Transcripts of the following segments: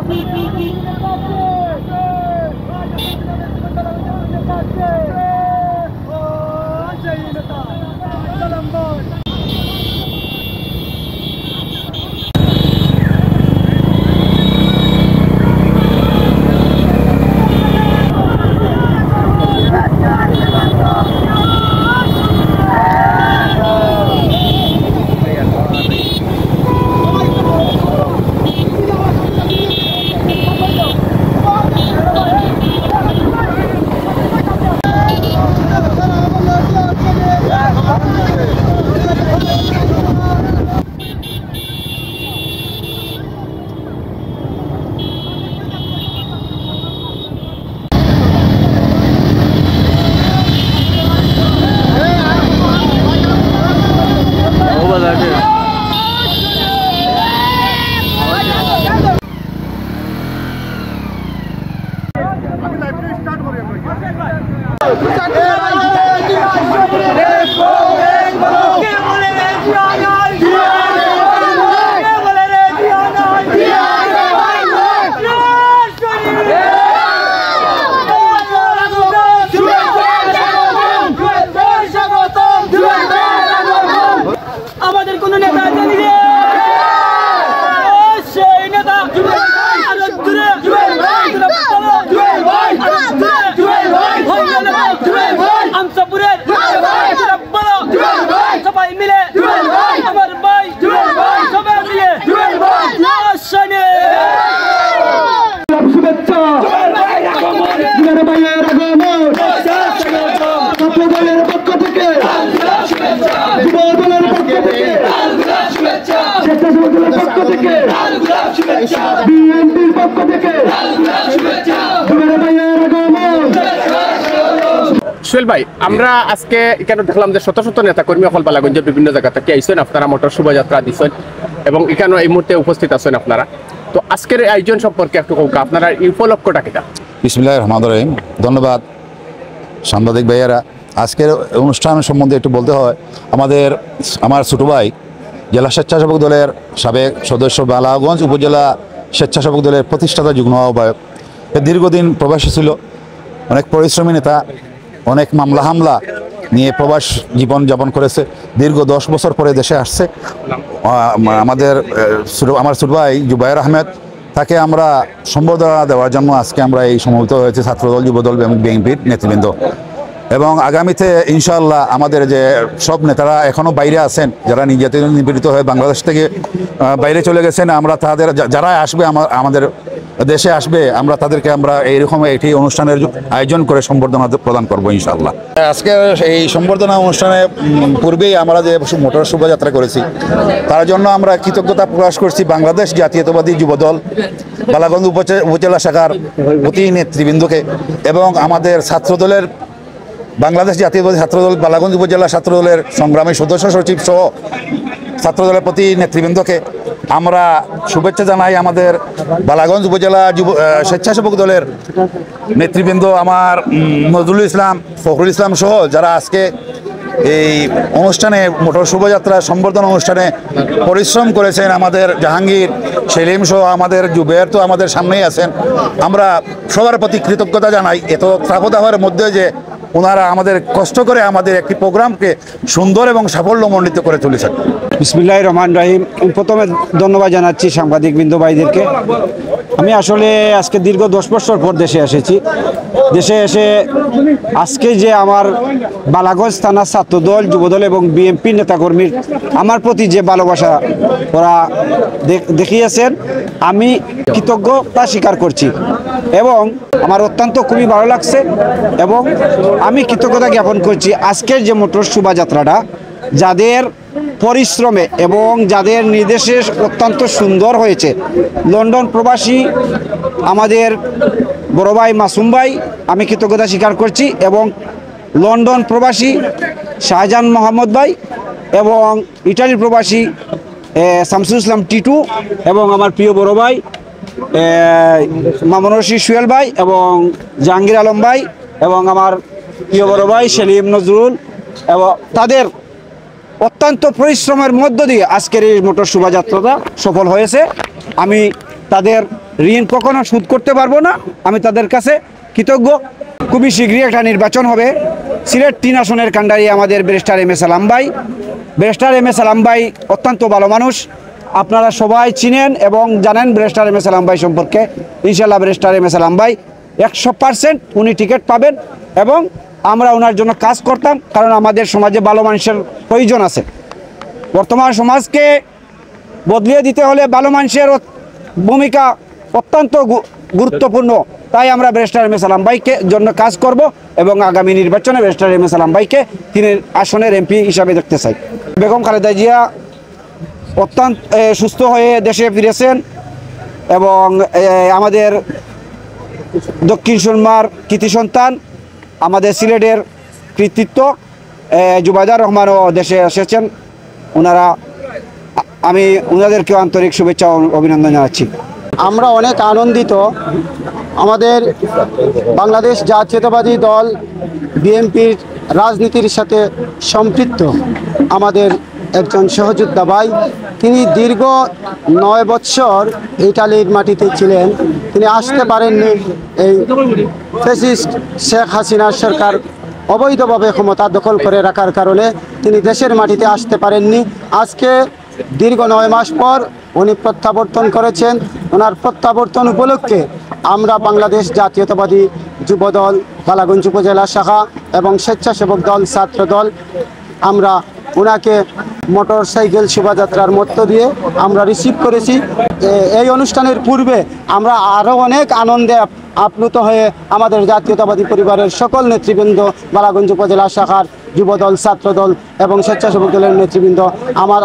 Beep, beep, beep. শুভেচ্ছা জুবাইর ভাইয়ের আগমন ছাত্র দলের পক্ষ থেকে যুব দলের পক্ষ থেকে স্বেচ্ছাসেবক দলের পক্ষ থেকে বিএনপির পক্ষ থেকে জুবাইর ভাইয়ের আগমন। সোহেল ভাই, আমরা আজকে এখানে দেখলাম যে শত শত নেতা কর্মী অকল বালাগঞ্জের বিভিন্ন জায়গা থেকে আইসেন, আপনারা মোটর শোভাযাত্রা দিচ্ছেন এবং এখানে এই মুহূর্তে উপস্থিত আছেন আপনারা। তো আজকের আয়োজন সম্পর্কে একটু কৌকা, আপনারা এই উপলক্ষটা কিনা? বিসমিল্লাহির রহমানির রহিম। ধন্যবাদ সাংবাদিক ভাইয়েরা। আজকের অনুষ্ঠান সম্বন্ধে একটু বলতে হয়, আমার ছোটো ভাই জেলা স্বেচ্ছাসেবক দলের সাবেক সদস্য, বালাগঞ্জ উপজেলা স্বেচ্ছাসেবক দলের প্রতিষ্ঠাতা যুগ্ম আহ্বায়ক, দীর্ঘদিন প্রবাসী ছিল, অনেক পরিশ্রমী নেতা, অনেক মামলা হামলা নিয়ে প্রবাস জীবন যাপন করেছে। দীর্ঘ 10 বছর পরে দেশে আসছে। আমার ছোট ভাই জুবাইর আহমেদ, তাকে আমরা সম্বর্ধনা দেওয়ার জন্য আজকে আমরা এই সমবেত হয়েছে ছাত্রদল, যুবদল এবং বিএনপির নেতৃবৃন্দ। এবং আগামীতে ইনশাআল্লাহ আমাদের যে সব নেতারা এখনও বাইরে আছেন, যারা নিপীড়িত হয়ে বাংলাদেশ থেকে বাইরে চলে গেছেন, আমরা তাদের যারা আসবে আমাদের দেশে আসবে, আমরা তাদেরকে এইরকম একটি অনুষ্ঠানের আয়োজন করে সম্বর্ধনা প্রদান করবো ইনশাআল্লাহ। আজকে এই সম্বর্ধনা অনুষ্ঠানে পূর্বেই আমরা যে মোটর শোভাযাত্রা করেছি, তার জন্য আমরা কৃতজ্ঞতা প্রকাশ করছি বাংলাদেশ জাতীয়তাবাদী যুবদল বালাগঞ্জ উপজেলা শাখার প্রতি নেতৃবৃন্দকে এবং আমাদের ছাত্রদলের বাংলাদেশ জাতীয়তাবাদী ছাত্রদল বালাগঞ্জ উপজেলা ছাত্রদলের সংগ্রামী সদস্য সচিব সহ ছাত্রদলের প্রতি নেতৃবৃন্দকে আমরা শুভেচ্ছা জানাই। আমাদের বালাগঞ্জ উপজেলা স্বেচ্ছাসেবক দলের নেতৃবৃন্দ, আমার নজরুল ইসলাম, ফখরুল ইসলাম সহ যারা আজকে এই অনুষ্ঠানে মোটর শোভাযাত্রা সম্বর্ধনা অনুষ্ঠানে পরিশ্রম করেছেন, আমাদের জাহাঙ্গীর, সেলিম সহ আমাদের জুবের তো আমাদের সামনেই আছেন। আমরা সবার প্রতি কৃতজ্ঞতা জানাই এত তাপদাহের মধ্যে যে ওনারা আমাদের কষ্ট করে আমাদের একটি প্রোগ্রামকে সুন্দর এবং সাফল্যমণ্ডিত করে তুলেছেন। বিসমিল্লাহির রহমানির রহিম। প্রথমে ধন্যবাদ জানাচ্ছি সাংবাদিকবৃন্দ ভাইদেরকে। আমি আসলে আজকে দীর্ঘ 10 বছর পর দেশে এসেছি। দেশে এসে আজকে যে আমার বালাগঞ্জ থানা ছাত্রদল, যুবদল এবং বিএনপি নেতাকর্মীর আমার প্রতি যে ভালোবাসা ওরা দেখিয়েছেন, আমি কৃতজ্ঞতা স্বীকার করছি এবং আমার অত্যন্ত খুবই ভালো লাগছে এবং আমি কৃতজ্ঞতা জ্ঞাপন করছি আজকের যে মোটর শোভাযাত্রাটা যাদের পরিশ্রমে এবং যাদের নির্দেশে অত্যন্ত সুন্দর হয়েছে। লন্ডন প্রবাসী আমাদের বড় ভাই মাসুম ভাই, আমি কৃতজ্ঞতা স্বীকার করছি এবং লন্ডন প্রবাসী শাহজাহান মোহাম্মদ ভাই এবং ইটালি প্রবাসী শামসুল ইসলাম টিটু এবং আমার প্রিয় বড় ভাই মামুনুর রশিদ সুহেল ভাই এবং জাহাঙ্গীর আলম ভাই এবং আমার প্রিয় বড় ভাই সেলিম নজরুল, এবং তাদের অত্যন্ত পরিশ্রমের মধ্য দিয়ে আজকের এই মোটর শোভাযাত্রাটা সফল হয়েছে। আমি তাদের ঋণ কখনো শোধ করতে পারবো না, আমি তাদের কাছে কৃতজ্ঞ। খুবই শীঘ্রই একটা নির্বাচন হবে। সিলেট 3 আসনের কাণ্ডারি আমাদের ব্যারিস্টার এম এ সালাম ভাই। ব্যারিস্টার এম এ সালাম ভাই অত্যন্ত ভালো মানুষ, আপনারা সবাই চিনেন এবং জানেন ব্যারিস্টার এম এ সালাম ভাই সম্পর্কে। ইনশাআল্লাহ ব্যারিস্টার এম এ সালাম ভাই 100% উনি টিকিট পাবেন এবং আমরা ওনার জন্য কাজ করতাম, কারণ আমাদের সমাজে ভালো মানুষের প্রয়োজন আছে। বর্তমান সমাজকে বদলিয়ে দিতে হলে ভালো মানুষের ভূমিকা অত্যন্ত গুরুত্বপূর্ণ। তাই আমরা ব্যারিস্টার এম এ সালাম ভাইকে জন্য কাজ করব এবং আগামী নির্বাচনে ব্যারিস্টার এম এ সালাম ভাইকে 3 আসনের এমপি হিসাবে দেখতে চাই। বেগম খালেদা জিয়া অত্যন্ত সুস্থ হয়ে দেশে ফিরেছেন এবং আমাদের দক্ষিণ সুরমার কৃতি সন্তান, আমাদের সিলেটের কৃতিত্ব জুবাইদার রহমানও দেশে এসেছেন। আমি ওনাদেরকেও আন্তরিক শুভেচ্ছা ও অভিনন্দন জানাচ্ছি। আমরা অনেক আনন্দিত। আমাদের বাংলাদেশ জাতীয়তাবাদী দল বিএনপির রাজনীতির সাথে সম্পৃক্ত আমাদের একজন সহযোদ্ধা ভাই, তিনি দীর্ঘ 9 বছর ইটালির মাটিতে ছিলেন। তিনি আসতে পারেননি, এই ফ্যাসিস্ট শেখ হাসিনার সরকার অবৈধভাবে ক্ষমতা দখল করে রাখার কারণে তিনি দেশের মাটিতে আসতে পারেননি। আজকে দীর্ঘ 9 মাস পর উনি প্রত্যাবর্তন করেছেন। ওনার প্রত্যাবর্তন উপলক্ষে আমরা বাংলাদেশ জাতীয়তাবাদী যুবদল বালাগঞ্জ উপজেলা শাখা এবং স্বেচ্ছাসেবক দল ছাত্রদল আমরা ওনাকে মোটর সাইকেল শোভাযাত্রার মধ্য দিয়ে আমরা রিসিভ করেছি। এই অনুষ্ঠানের পূর্বে আমরা আরও অনেক আনন্দে আপ্লুত হয়ে আমাদের জাতীয়তাবাদী পরিবারের সকল নেতৃবৃন্দ, বালাগঞ্জ উপজেলা শাখার যুবদল, ছাত্রদল এবং স্বেচ্ছাসেবক দলের নেতৃবৃন্দ,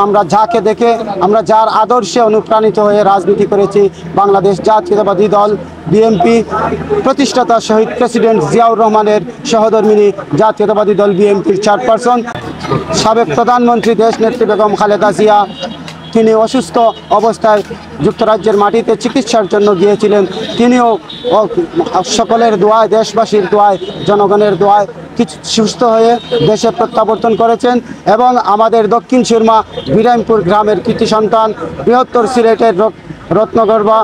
আমরা যাকে দেখে আমরা যার আদর্শে অনুপ্রাণিত হয়ে রাজনীতি করেছি, বাংলাদেশ জাতীয়তাবাদী দল বিএনপি প্রতিষ্ঠাতা শহীদ প্রেসিডেন্ট জিয়াউর রহমানের সহধর্মিণী জাতীয়তাবাদী দল বিএনপির চেয়ারপারসন, সাবেক প্রধানমন্ত্রী দেশনেত্রী বেগম খালেদা জিয়া, তিনি অসুস্থ অবস্থায় যুক্তরাজ্যের মাটিতে চিকিৎসার জন্য গিয়েছিলেন। তিনিও সকলের দোয়ায়, দেশবাসীর দোয়ায়, জনগণের দোয়ায় কিছু সুস্থ হয়ে দেশে প্রত্যাবর্তন করেছেন। এবং আমাদের দক্ষিণ সুরমা বিরামপুর গ্রামের কৃতি সন্তান, বৃহত্তর সিলেটের রত্নগর্ভা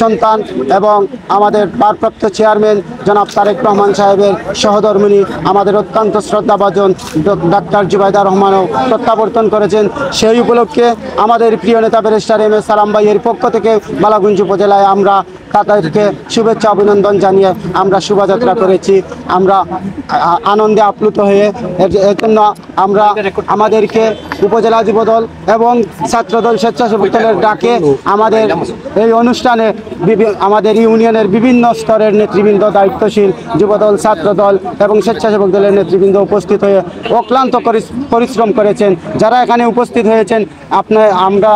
সন্তান এবং আমাদের ভারপ্রাপ্ত চেয়ারম্যান জনাব তারেক রহমান সাহেবের সহধর্মিণী, আমাদের অত্যন্ত শ্রদ্ধাভাজন ডাক্তার জুবাইদা রহমানও প্রত্যাবর্তন করেছেন। সেই উপলক্ষে আমাদের প্রিয় নেতা ব্যারিস্টার এম এ সালাম ভাইয়ের পক্ষ থেকে বালাগঞ্জ উপজেলায় আমরা তাদেরকে শুভেচ্ছা অভিনন্দন জানিয়ে আমরা শোভাযাত্রা করেছি। আমরা আনন্দে আপ্লুত হয়ে এর জন্য আমরা আমাদেরকে উপজেলা যুবদল এবং ছাত্রদল, স্বেচ্ছাসেবক দলের ডাকে আমাদের এই অনুষ্ঠানে আমাদের ইউনিয়নের বিভিন্ন স্তরের নেতৃবৃন্দ, দায়িত্বশীল যুবদল, ছাত্রদল এবং স্বেচ্ছাসেবক দলের নেতৃবৃন্দ উপস্থিত হয়ে অক্লান্ত পরিশ্রম করেছেন। যারা এখানে উপস্থিত হয়েছেন আমরা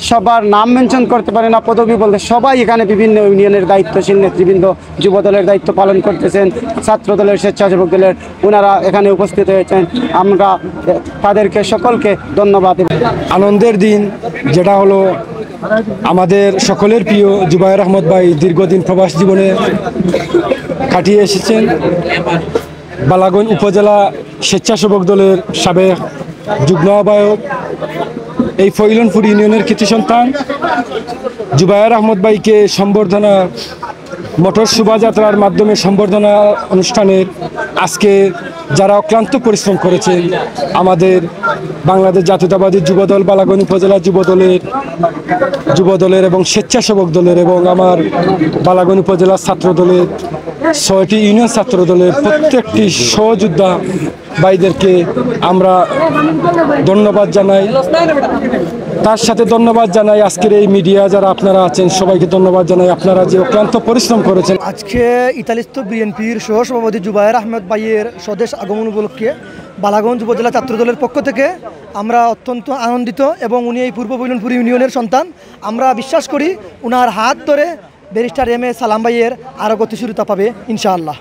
সবার নাম মেনশন করতে পারি না, পদবি বলতে সবাই এখানে বিভিন্ন ইউনিয়নের দায়িত্বশীল নেতৃবৃন্দ, যুবদলের দায়িত্ব পালন করতেছেন, ছাত্রদলের, স্বেচ্ছাসেবক দলের ওনারা এখানে উপস্থিত হয়েছেন। আমরা তাদেরকে সকলকে ধন্যবাদ। আনন্দের দিন যেটা হলো আমাদের সকলের প্রিয় জুবায়ের আহমদ ভাই দীর্ঘদিন প্রবাস জীবনে কাটিয়ে এসেছেন। বালাগঞ্জ উপজেলা স্বেচ্ছাসেবক দলের সাবেক যুগ্ম আহ্বায়ক, এই ফৈলনপুর ইউনিয়নের কৃতি সন্তান জুবায়ের আহমদ ভাইকে সম্বর্ধনা মোটর শোভাযাত্রার মাধ্যমে সম্বর্ধনা অনুষ্ঠানের আজকে যারা অক্লান্ত পরিশ্রম করেছেন, আমাদের বাংলাদেশ জাতীয়তাবাদী যুবদল, বালাগঞ্জ উপজেলা যুবদলের এবং স্বেচ্ছাসেবক দলের এবং আমার বালাগঞ্জ উপজেলা ছাত্রদলের 6টি ইউনিয়ন ছাত্রদলের প্রত্যেকটি সহযোদ্ধা ভাইদেরকে আমরা ধন্যবাদ জানাই। তার সাথে ধন্যবাদ জানাই আজকের এই মিডিয়া যারা আপনারা আছেন, সবাইকে ধন্যবাদ জানাই আপনারা যে অক্লান্ত পরিশ্রম করেছেন। আজকে ইতালিস্থ বিএনপির সহসভাপতি জুবায়ের আহমেদ ভাইয়ের স্বদেশ আগমন উপলক্ষে বালাগঞ্জ উপজেলা ছাত্রদলের পক্ষ থেকে আমরা অত্যন্ত আনন্দিত এবং উনি এই পূর্ব ফৈলনপুর ইউনিয়নের সন্তান। আমরা বিশ্বাস করি উনার হাত ধরে ব্যারিস্টার এম এ সালাম ভাইয়ের আরও গতিশীলতা পাবে ইনশাআল্লাহ।